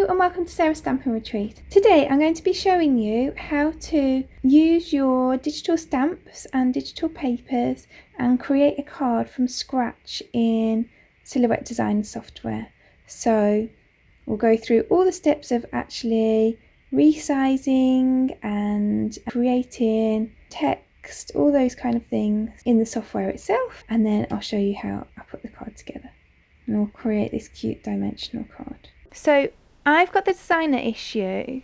and welcome to Sarah's Stamping Retreat. Today I'm going to be showing you how to use your digital stamps and digital papers and create a card from scratch in Silhouette Design software. So we'll go through all the steps of actually resizing and creating text, all those kind of things in the software itself, and then I'll show you how I put the card together and we'll create this cute dimensional card. So I've got the designer issue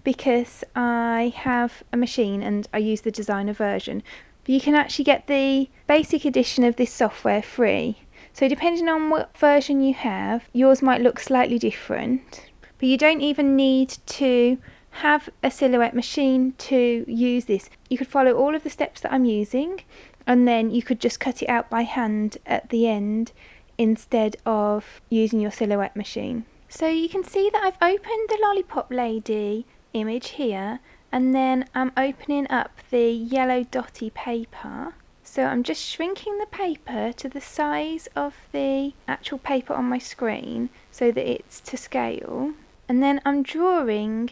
because I have a machine and I use the designer version, but you can actually get the basic edition of this software free. So depending on what version you have, yours might look slightly different, but you don't even need to have a Silhouette machine to use this. You could follow all of the steps that I'm using and then you could just cut it out by hand at the end instead of using your Silhouette machine. So you can see that I've opened the Lollipop lady image here, and then I'm opening up the yellow dotty paper. So I'm just shrinking the paper to the size of the actual paper on my screen so that it's to scale. And then I'm drawing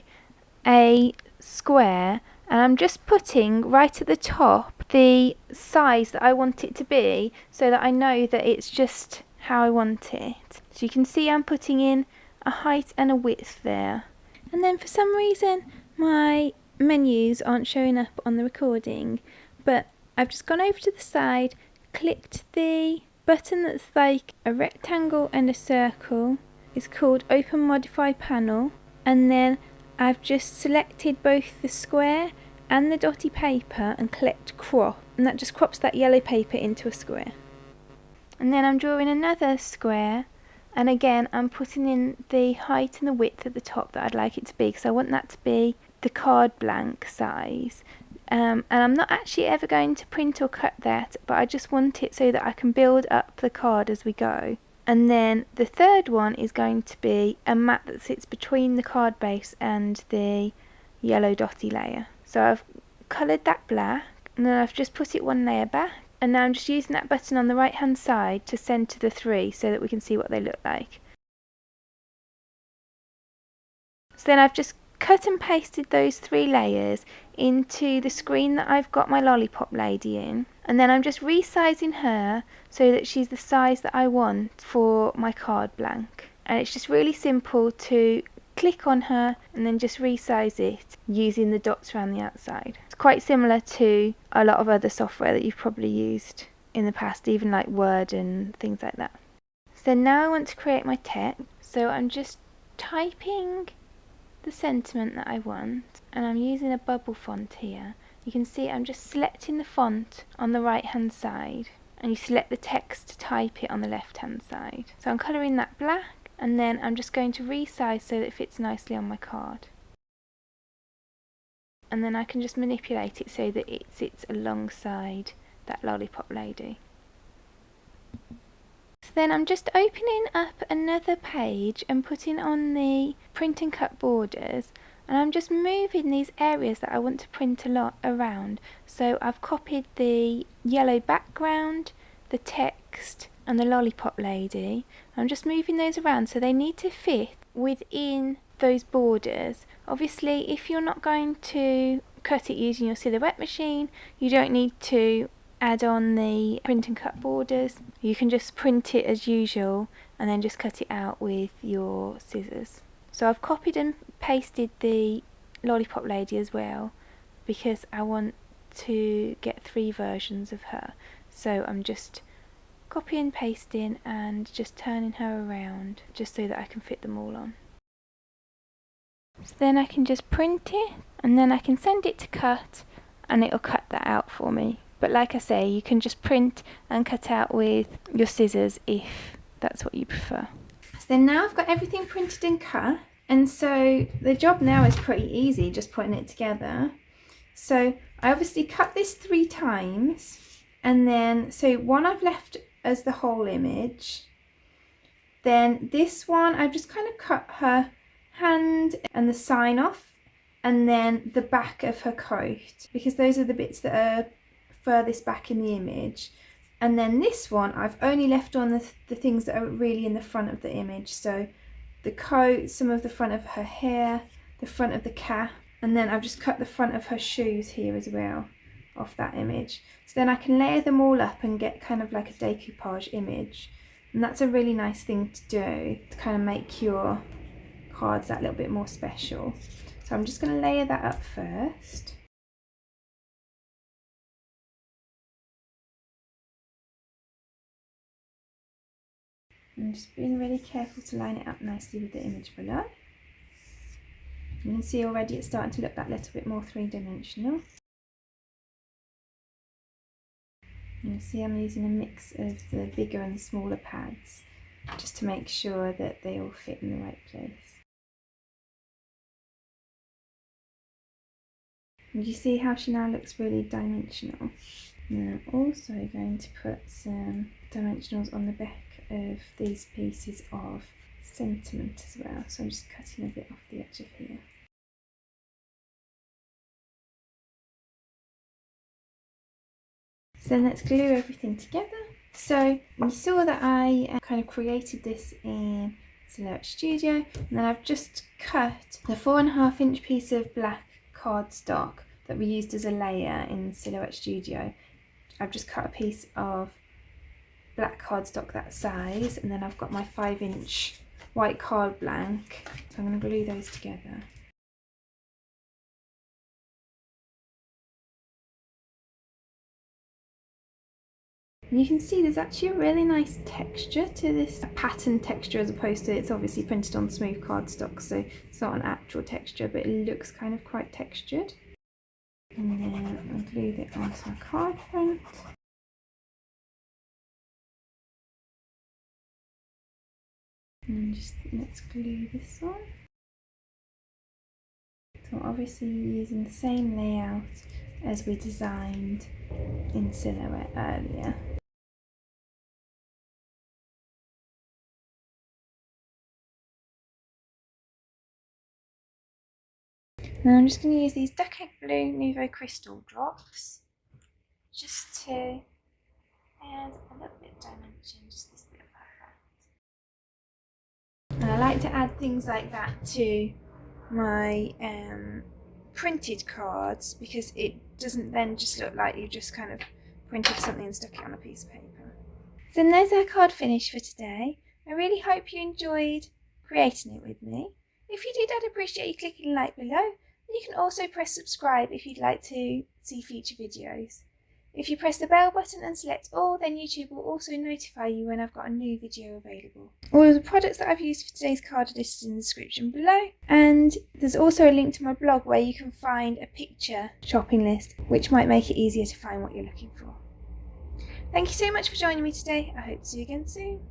a square and I'm just putting right at the top the size that I want it to be so that I know that it's just how I want it. So you can see I'm putting in a height and a width there, and then for some reason my menus aren't showing up on the recording, but I've just gone over to the side, clicked the button that's like a rectangle and a circle. It's called Open Modify Panel, and then I've just selected both the square and the dotty paper and clicked crop, and that just crops that yellow paper into a square. And then I'm drawing another square, and again I'm putting in the height and the width at the top that I'd like it to be, because I want that to be the card blank size. And I'm not actually ever going to print or cut that, but I just want it so that I can build up the card as we go. And then the third one is going to be a mat that sits between the card base and the yellow dotty layer. So I've coloured that black, and then I've just put it one layer back. And now I'm just using that button on the right hand side to centre the three so that we can see what they look like. So then I've just cut and pasted those three layers into the screen that I've got my Lollipop lady in. And then I'm just resizing her so that she's the size that I want for my card blank. And it's just really simple to click on her and then just resize it using the dots around the outside. It's quite similar to a lot of other software that you've probably used in the past, even like Word and things like that. So now I want to create my text, so I'm just typing the sentiment that I want, and I'm using a bubble font here. You can see I'm just selecting the font on the right hand side, and you select the text to type it on the left hand side. So I'm colouring that black, and then I'm just going to resize so that it fits nicely on my card. And then I can just manipulate it so that it sits alongside that Lollipop lady. So then I'm just opening up another page and putting on the print and cut borders, and I'm just moving these areas that I want to print a lot around. So I've copied the yellow background, the text and the Lollipop lady. I'm just moving those around so they need to fit within those borders. Obviously if you're not going to cut it using your Silhouette machine, you don't need to add on the print and cut borders. You can just print it as usual and then just cut it out with your scissors. So I've copied and pasted the Lollipop lady as well because I want to get three versions of her. So I'm just copying, pasting and just turning her around just so that I can fit them all on. So then I can just print it and then I can send it to cut and it'll cut that out for me. But like I say, you can just print and cut out with your scissors if that's what you prefer. So then now I've got everything printed and cut, and so the job now is pretty easy, just putting it together. So I obviously cut this 3 times, and then so one I've left as the whole image. Then this one I've just kind of cut her hand and the sign off, and then the back of her coat, because those are the bits that are furthest back in the image. And then this one I've only left on the things that are really in the front of the image, so the coat, some of the front of her hair, the front of the cap, and then I've just cut the front of her shoes here as well off that image. So then I can layer them all up and get kind of like a decoupage image. And that's a really nice thing to do to kind of make your cards that little bit more special. So I'm just going to layer that up first. And just being really careful to line it up nicely with the image below. You can see already it's starting to look that little bit more three-dimensional. You can see I'm using a mix of the bigger and the smaller pads just to make sure that they all fit in the right place. And you see how she now looks really dimensional. And I'm also going to put some dimensionals on the back of these pieces of sentiment as well. So I'm just cutting a bit off the edge of here. So then let's glue everything together. So you saw that I kind of created this in Silhouette Studio, and then I've just cut the 4.5 inch piece of black cardstock that we used as a layer in Silhouette Studio. I've just cut a piece of black cardstock that size, and then I've got my 5 inch white card blank, so I'm going to glue those together. And you can see there's actually a really nice texture to this pattern texture, as opposed to, it's obviously printed on smooth cardstock, so it's not an actual texture, but it looks kind of quite textured. And then I'll glue it onto my card front. And just let's glue this on. So obviously using the same layout as we designed in Silhouette earlier. Now I'm just going to use these Decade Blue Nouveau crystal drops just to add a little bit of dimension, just this bit of that. And I like to add things like that to my printed cards, because it doesn't then just look like you just kind of printed something and stuck it on a piece of paper. So then there's our card finish for today. I really hope you enjoyed creating it with me. If you did, I'd appreciate you clicking like below. You can also press subscribe if you'd like to see future videos. If you press the bell button and select all, then YouTube will also notify you when I've got a new video available. All of the products that I've used for today's card are listed in the description below, and there's also a link to my blog where you can find a picture shopping list, which might make it easier to find what you're looking for. Thank you so much for joining me today. I hope to see you again soon.